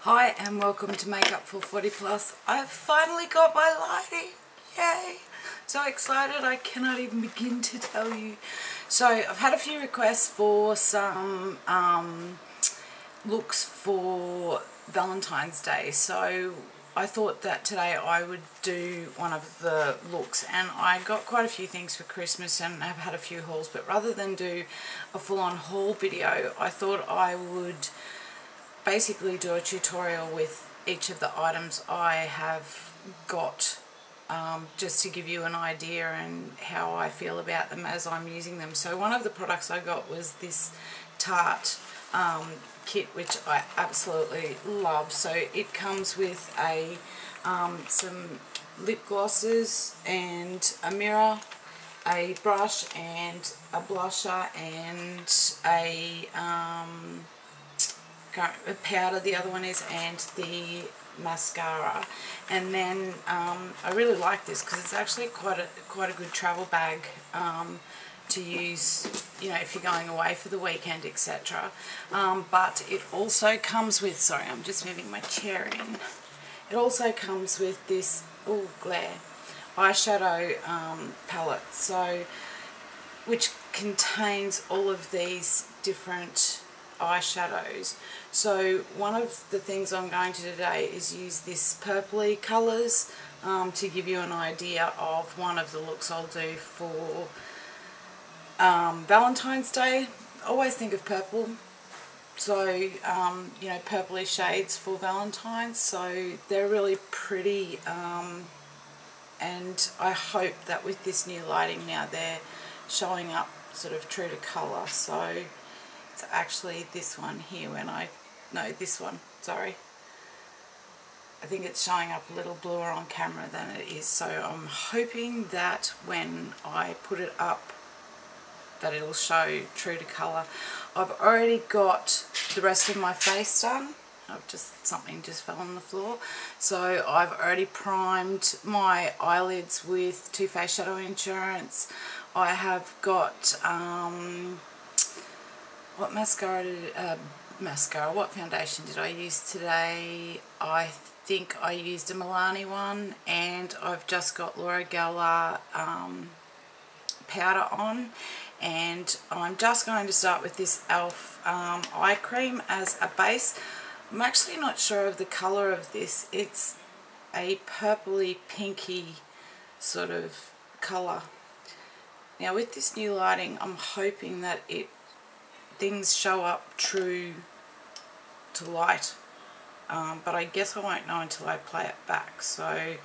Hi and welcome to Makeup for 40 Plus. I've finally got my lighting. Yay! So excited I cannot even begin to tell you. So I've had a few requests for some looks for Valentine's Day. So I thought that today I would do one of the looks, and I got quite a few things for Christmas and have had a few hauls, but rather than do a full-on haul video, I thought I would basically do a tutorial with each of the items I have got, just to give you an idea and how I feel about them as I'm using them. So one of the products I got was this Tarte kit, which I absolutely love. So it comes with a some lip glosses and a mirror, a brush and a blusher, and a powder, the other one is, and the mascara. And then I really like this because it's actually quite a good travel bag to use, you know, if you're going away for the weekend, etc. But it also comes with, sorry, I'm just moving my chair in. It also comes with this glare eyeshadow palette, so which contains all of these different eyeshadows. So one of the things I'm going to do today is use this purpley colours to give you an idea of one of the looks I'll do for Valentine's Day. I always think of purple, so you know, purpley shades for Valentine's, so they're really pretty, and I hope that with this new lighting now they're showing up sort of true to colour. So it's actually this one here, this one, sorry. I think it's showing up a little bluer on camera than it is, so I'm hoping that when I put it up that it'll show true to colour. I've already got the rest of my face done. Something just fell on the floor. So I've already primed my eyelids with Too Faced Shadow Insurance. I have got what foundation did I use today? I think I used a Milani one, and I've just got Laura Geller powder on, and I'm just going to start with this e.l.f. eye cream as a base. I'm actually not sure of the colour of this. It's a purpley pinky sort of colour. Now with this new lighting, I'm hoping that things show up true to light, but I guess I won't know until I play it back, so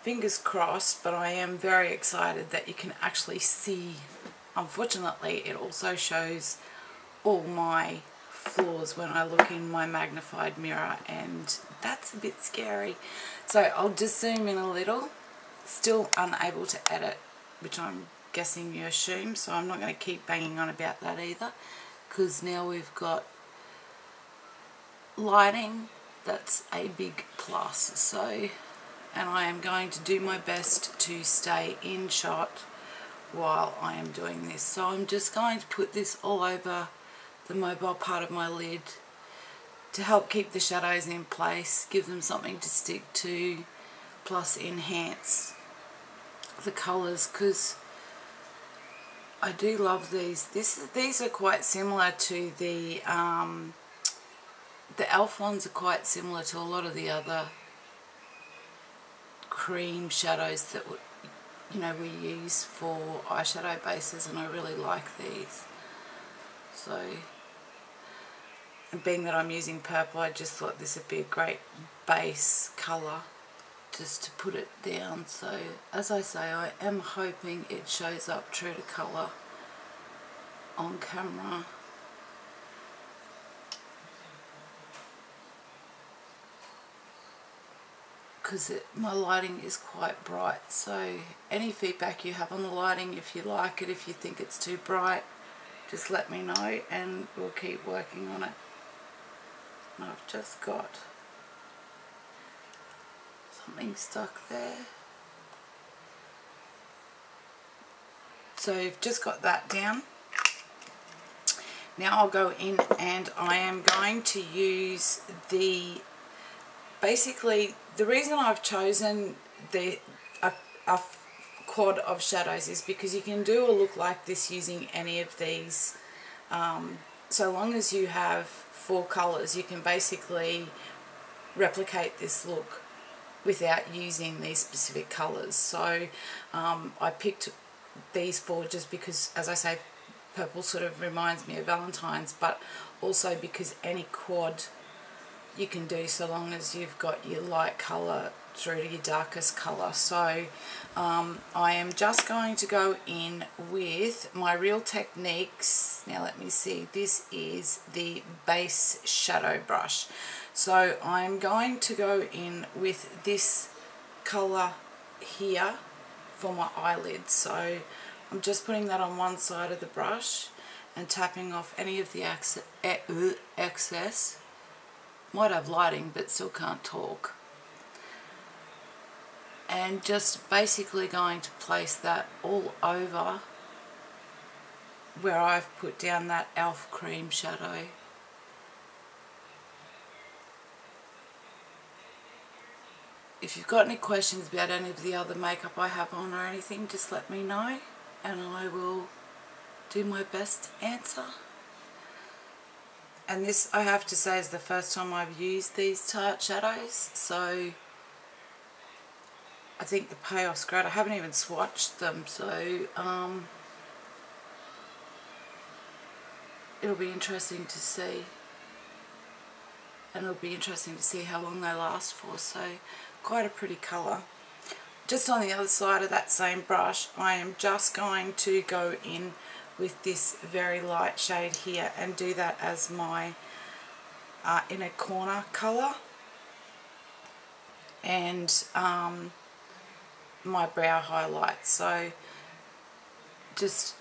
fingers crossed. But I am very excited that you can actually see. Unfortunately, it also shows all my flaws when I look in my magnified mirror, and that's a bit scary. So I'll just zoom in a little. Still unable to edit, which I'm guessing you assume, so I'm not going to keep banging on about that either, because now we've got lighting. That's a big plus. So, and I am going to do my best to stay in shot while I am doing this. So I'm just going to put this all over the mobile part of my lid to help keep the shadows in place, give them something to stick to, plus enhance the colours, because I do love these. These are quite similar to the e.l.f. ones are quite similar to a lot of the other cream shadows that we use for eyeshadow bases, and I really like these. So, and being that I'm using purple, I just thought this would be a great base colour just to put it down. So as I say, I am hoping it shows up true to colour on camera. Because my lighting is quite bright, so any feedback you have on the lighting, if you like it, if you think it's too bright, just let me know and we'll keep working on it. And I've just got something stuck there. So you've just got that down. Now I'll go in and I am going to use basically the reason I've chosen a quad of shadows is because you can do a look like this using any of these. So long as you have 4 colours, you can basically replicate this look without using these specific colours. So I picked these 4 just because, as I say, purple sort of reminds me of Valentines, but also because any quad you can do so long as you've got your light colour through to your darkest colour. So I am just going to go in with my Real Techniques. Now let me see, this is the base shadow brush. So I'm going to go in with this colour here for my eyelids. So I'm just putting that on one side of the brush and tapping off any of the excess. Might have lighting but still can't talk. And just basically going to place that all over where I've put down that e.l.f. cream shadow. If you've got any questions about any of the other makeup I have on or anything, just let me know and I will do my best to answer. And this, I have to say, is the first time I've used these Tarte shadows, so I think the payoff's great. I haven't even swatched them, so it'll be interesting to see. And it'll be interesting to see how long they last for, so quite a pretty colour. Just on the other side of that same brush, I am just going to go in with this very light shade here and do that as my inner corner colour and my brow highlight. So just,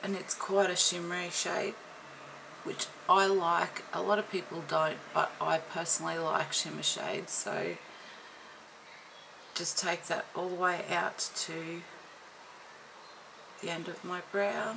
and it's quite a shimmery shade, which I like. A lot of people don't, but I personally like shimmer shades. So just take that all the way out to the end of my brow.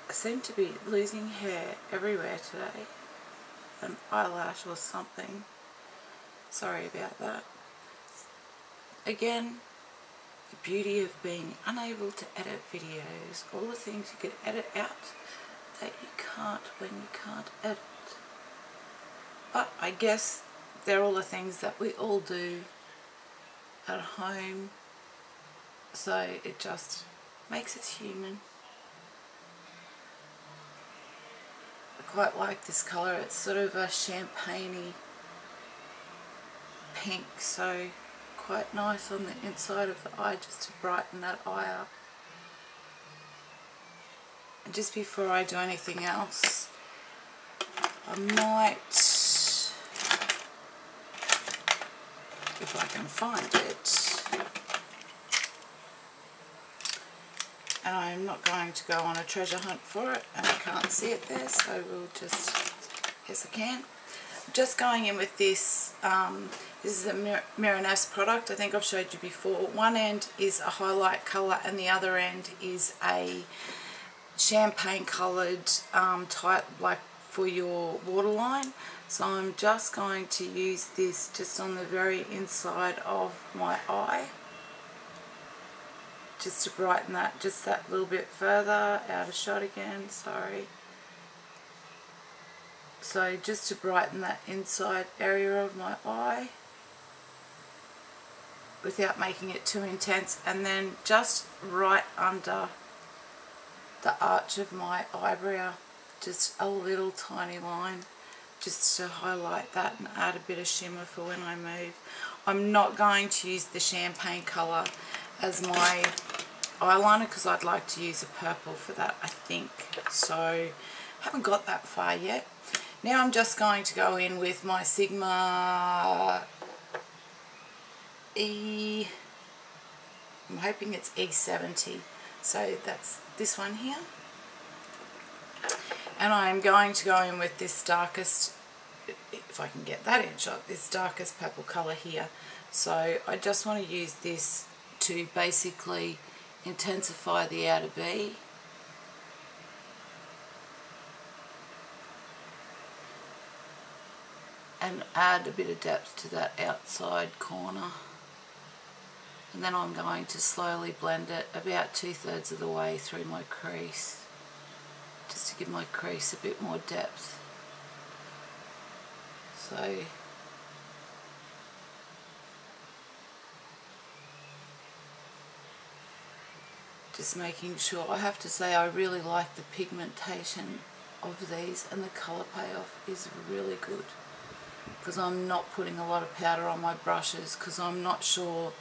I seem to be losing hair everywhere today, an eyelash or something. Sorry about that. Again, the beauty of being unable to edit videos, all the things you could edit out that you can't when you can't edit. But I guess they're all the things that we all do at home, so it just makes us human. I quite like this colour. It's sort of a champagne-y pink, so quite nice on the inside of the eye just to brighten that eye up. And just before I do anything else, I might, if I can find it, and I'm not going to go on a treasure hunt for it, and I can't see it there, so we'll just, yes I can. I'm just going in with this, this is a Miraness product. I think I've showed you before. One end is a highlight colour and the other end is a champagne coloured type, like for your waterline. So I'm just going to use this just on the very inside of my eye, just to brighten that just that little bit further. Out of shot again, sorry. So just to brighten that inside area of my eye without making it too intense, and then just right under the arch of my eyebrow, just a little tiny line just to highlight that and add a bit of shimmer for when I move. I'm not going to use the champagne colour as my eyeliner because I'd like to use a purple for that, I think. So haven't got that far yet. Now I'm just going to go in with my Sigma E, I'm hoping it's E70, so that's this one here. And I'm going to go in with this darkest, if I can get that in shot, this darkest purple colour here. So I just want to use this to basically intensify the outer V. And add a bit of depth to that outside corner. And then I'm going to slowly blend it about 2/3 of the way through my crease, just to give my crease a bit more depth. So just making sure. I have to say I really like the pigmentation of these, and the colour payoff is really good, because I'm not putting a lot of powder on my brushes because I'm not sure,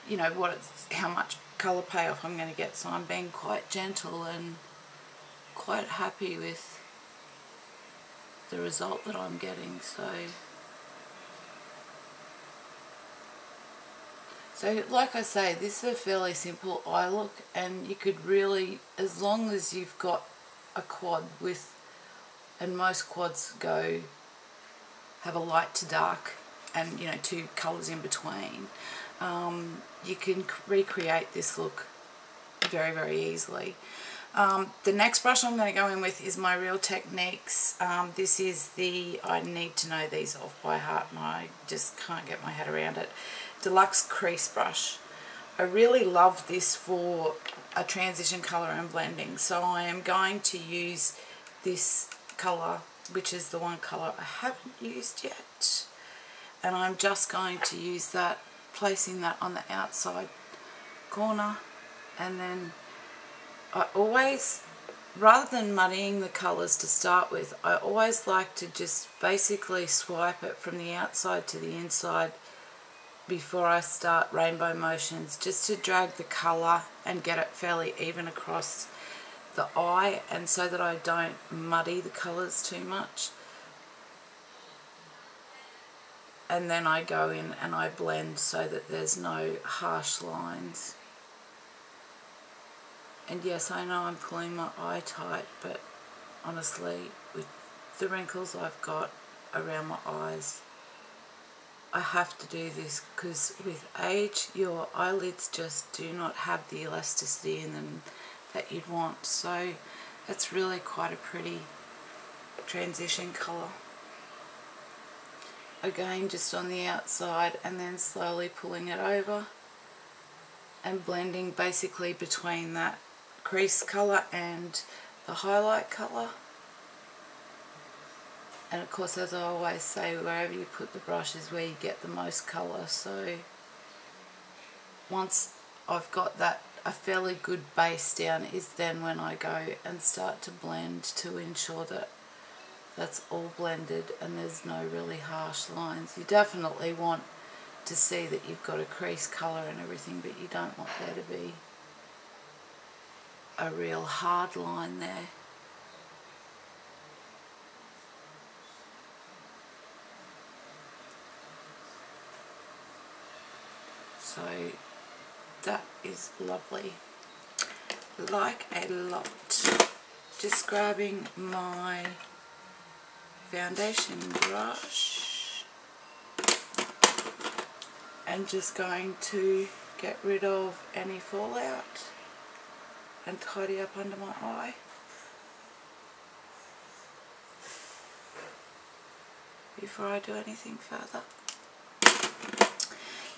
you know, how much colour payoff I'm going to get, so I'm being quite gentle and quite happy with the result that I'm getting. So like I say, this is a fairly simple eye look, and you could really, as long as you've got a quad with, and most quads have a light to dark and, you know, 2 colours in between, you can recreate this look very, very easily. The next brush I'm going to go in with is my Real Techniques. This is I need to know these off by heart and I just can't get my head around it. Deluxe Crease Brush. I really love this for a transition colour and blending, so I am going to use this colour, which is the one colour I haven't used yet, and I'm just going to use that, placing that on the outside corner. And then I always, rather than muddying the colours to start with, I always like to just basically swipe it from the outside to the inside before I start rainbow motions, just to drag the colour and get it fairly even across the eye, and so that I don't muddy the colours too much. And then I go in and I blend so that there's no harsh lines. And yes, I know I'm pulling my eye tight, but honestly, with the wrinkles I've got around my eyes, I have to do this, because with age your eyelids just do not have the elasticity in them that you'd want. So that's really quite a pretty transition colour. Again, just on the outside, and then slowly pulling it over and blending basically between that crease colour and the highlight colour. And of course, as I always say, wherever you put the brush is where you get the most colour. So once I've got that, a fairly good base down, is then when I go and start to blend to ensure that that's all blended and there's no really harsh lines. You definitely want to see that you've got a crease colour and everything, but you don't want there to be a real hard line there. So that is lovely. Like a lot. Just grabbing my foundation brush and just going to get rid of any fallout and tidy up under my eye. Before I do anything further.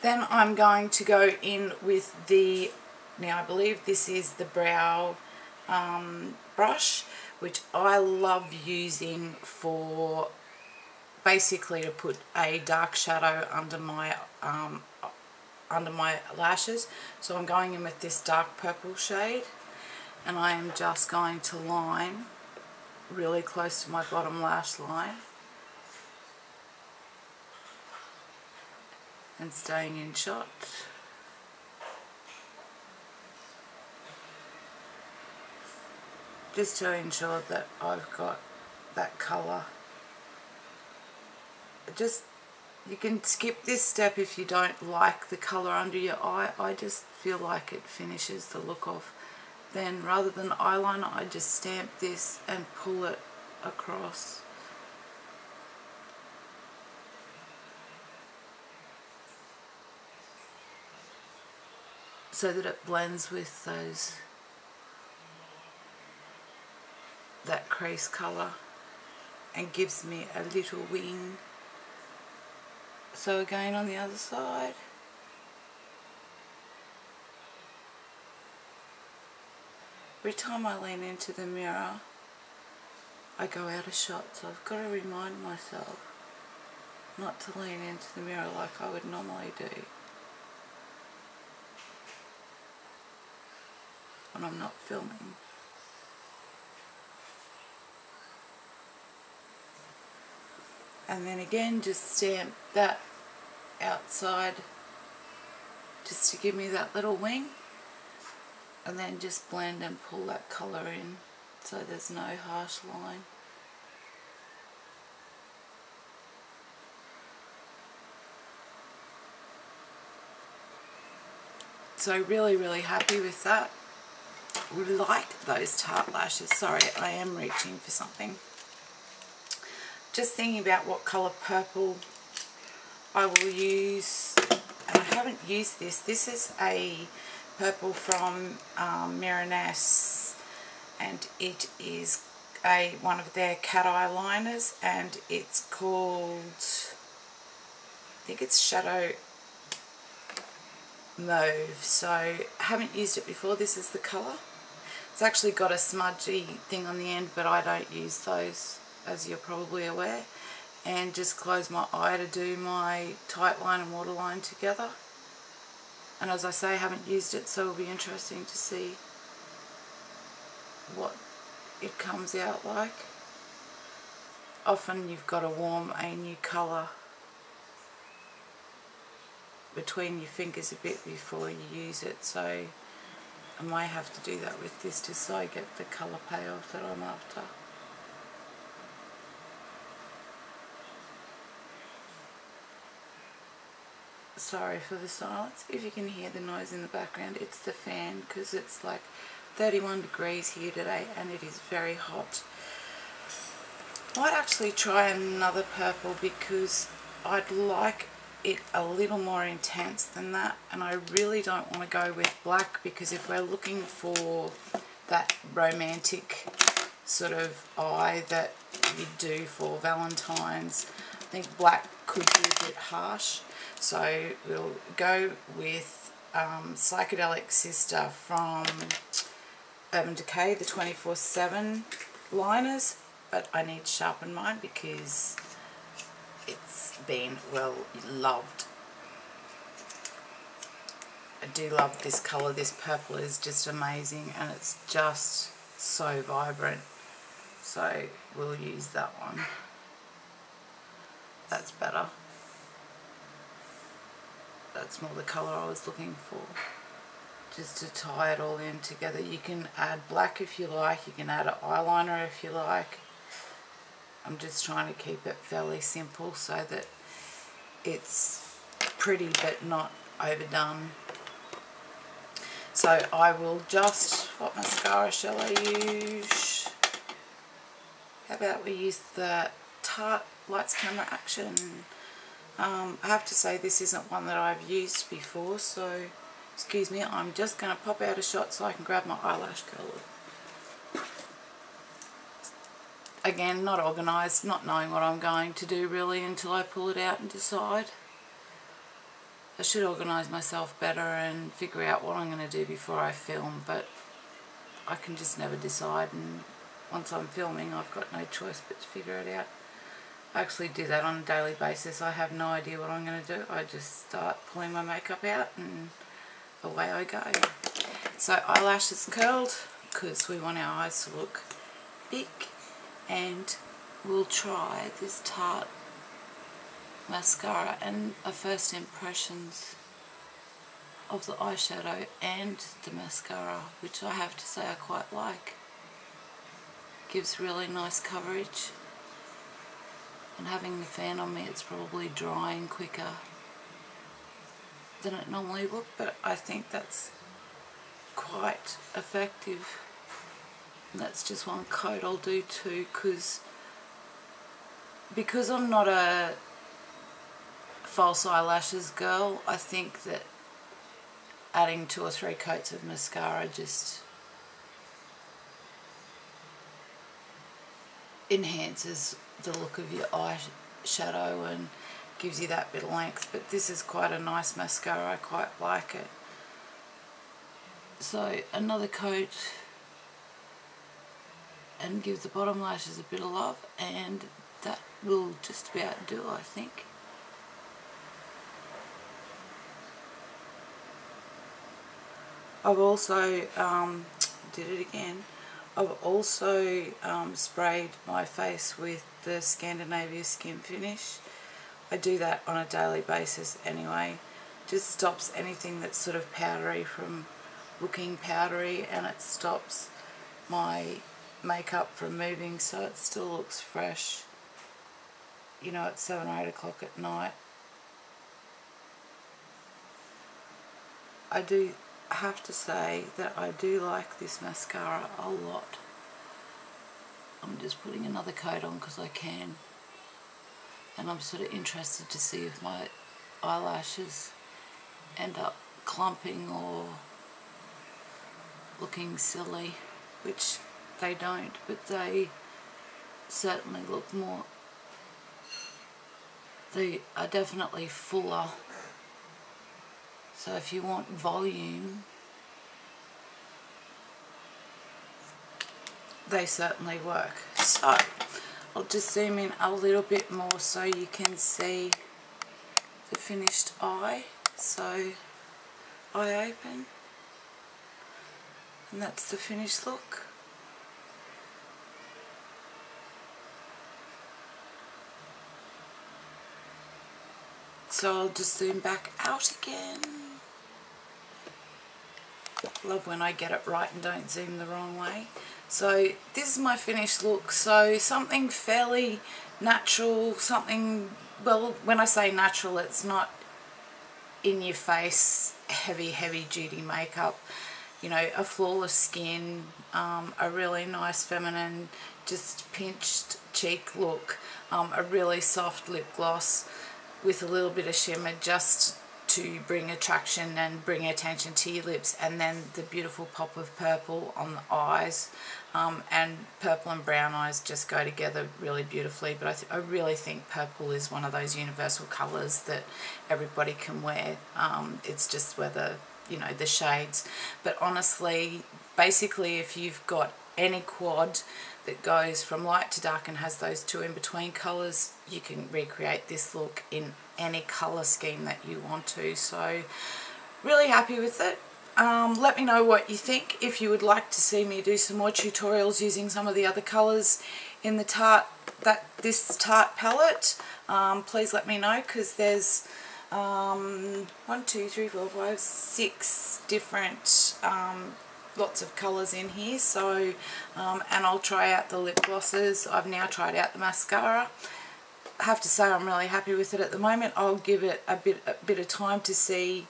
Then I'm going to go in with now I believe this is the brow brush, which I love using for basically to put a dark shadow under my lashes. So I'm going in with this dark purple shade, and I am just going to line really close to my bottom lash line and staying in shot. Just to ensure that I've got that colour. You can skip this step if you don't like the colour under your eye. I just feel like it finishes the look off. Then rather than eyeliner, I just stamp this and pull it across. so that it blends with that crease colour and gives me a little wing. So again on the other side. Every time I lean into the mirror, I go out of shot, so I've got to remind myself not to lean into the mirror like I would normally do when I'm not filming. And then again, just stamp that outside just to give me that little wing, and then just blend and pull that colour in so there's no harsh line. So really happy with that. Really like those Tarte lashes. Sorry, I am reaching for something. Just thinking about what colour purple I will use, and I haven't used this. This is a purple from Miraness, and it is one of their cat eye liners, and it's called, I think it's Shadow Mauve. So I haven't used it before. This is the colour. It's actually got a smudgy thing on the end, but I don't use those, as you're probably aware. And just close my eye to do my tight line and waterline together. And as I say, I haven't used it, so it'll be interesting to see what it comes out like. Often you've got to warm a new colour between your fingers a bit before you use it, so I might have to do that with this just so I get the colour payoff that I'm after. Sorry for the silence. If you can hear the noise in the background, it's the fan, because it's like 31 degrees here today and it is very hot. I might actually try another purple because I'd like it a little more intense than that, and I really don't want to go with black, because if we're looking for that romantic sort of eye that you do for Valentines, I think black could be a bit harsh. So we'll go with Psychedelic Sister from Urban Decay, the 24/7 liners, but I need to sharpen mine because it's been well loved. I do love this colour. This purple is just amazing, and it's just so vibrant. So we'll use that one. That's better. That's more the colour I was looking for, just to tie it all in together. You can add black if you like, you can add an eyeliner if you like. I'm just trying to keep it fairly simple so that it's pretty but not overdone. So I will just, what mascara shall I use? How about we use the Tarte Lights Camera Action? I have to say this isn't one that I've used before, so excuse me, I'm just going to pop out a shot so I can grab my eyelash curler. Again, not organised, not knowing what I'm going to do really until I pull it out and decide. I should organise myself better and figure out what I'm going to do before I film, but I can just never decide, and once I'm filming I've got no choice but to figure it out. I actually do that on a daily basis. I have no idea what I'm going to do. I just start pulling my makeup out and away I go. So eyelashes curled because we want our eyes to look big, and we'll try this Tarte mascara and a first impressions of the eyeshadow and the mascara, which I have to say I quite like. Gives really nice coverage. And having the fan on me, it's probably drying quicker than it normally would, but I think that's quite effective. And that's just one coat. I'll do two because I'm not a false eyelashes girl. I think that adding 2 or 3 coats of mascara just enhances the look of your eyeshadow and gives you that bit of length. But this is quite a nice mascara, I quite like it. So another coat and give the bottom lashes a bit of love, and that will just about do, I think. I've also did it again. I've also sprayed my face with the Scandinavia Skin Finish. I do that on a daily basis anyway. Just stops anything that's sort of powdery from looking powdery, and it stops my makeup from moving, so it still looks fresh, you know, at 7 or 8 o'clock at night. I do have to say that I do like this mascara a lot. I'm just putting another coat on because I can, and I'm sort of interested to see if my eyelashes end up clumping or looking silly, which they don't, but they certainly look more, they are definitely fuller. So if you want volume, they certainly work. So I'll just zoom in a little bit more so you can see the finished eye. So eye open, and that's the finished look. So I'll just zoom back out again. Love when I get it right and don't zoom the wrong way. So this is my finished look. So something fairly natural, something, well, when I say natural, it's not in your face, heavy duty makeup. You know, a flawless skin, a really nice feminine, just pinched cheek look, a really soft lip gloss with a little bit of shimmer just to bring attraction and bring attention to your lips, and then the beautiful pop of purple on the eyes, and purple and brown eyes just go together really beautifully. But I really think purple is one of those universal colours that everybody can wear. It's just whether, you know, the shades. But honestly, basically, if you've got any quad that goes from light to dark and has those 2 in between colours, you can recreate this look in any colour scheme that you want to. So really happy with it. Let me know what you think. If you would like to see me do some more tutorials using some of the other colours in the Tarte, this Tarte palette, please let me know, because there's 1, 2, 3, 4, 5, 6 different lots of colours in here. So and I'll try out the lip glosses. I've now tried out the mascara. I have to say I'm really happy with it at the moment. I'll give it a bit of time to see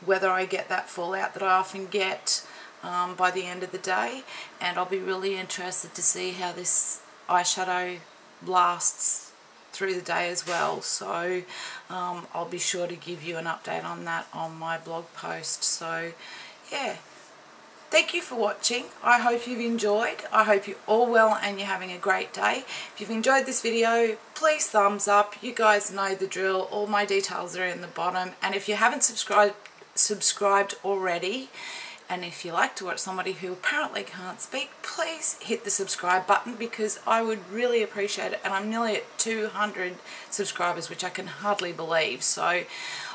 whether I get that fallout that I often get by the end of the day, and I'll be really interested to see how this eyeshadow lasts through the day as well. So I'll be sure to give you an update on that on my blog post. So yeah, thank you for watching. I hope you've enjoyed. I hope you're all well and you're having a great day. If you've enjoyed this video, please thumbs up. You guys know the drill. All my details are in the bottom. And if you haven't subscribed already, and if you like to watch somebody who apparently can't speak, please hit the subscribe button, because I would really appreciate it. And I'm nearly at 200 subscribers, which I can hardly believe. So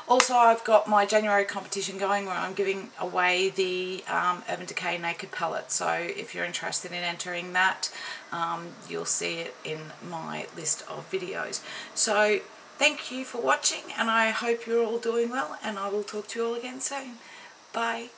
also, I've got my January competition going where I'm giving away the Urban Decay Naked Palette. So if you're interested in entering that, you'll see it in my list of videos. So thank you for watching, and I hope you're all doing well, and I will talk to you all again soon. Bye.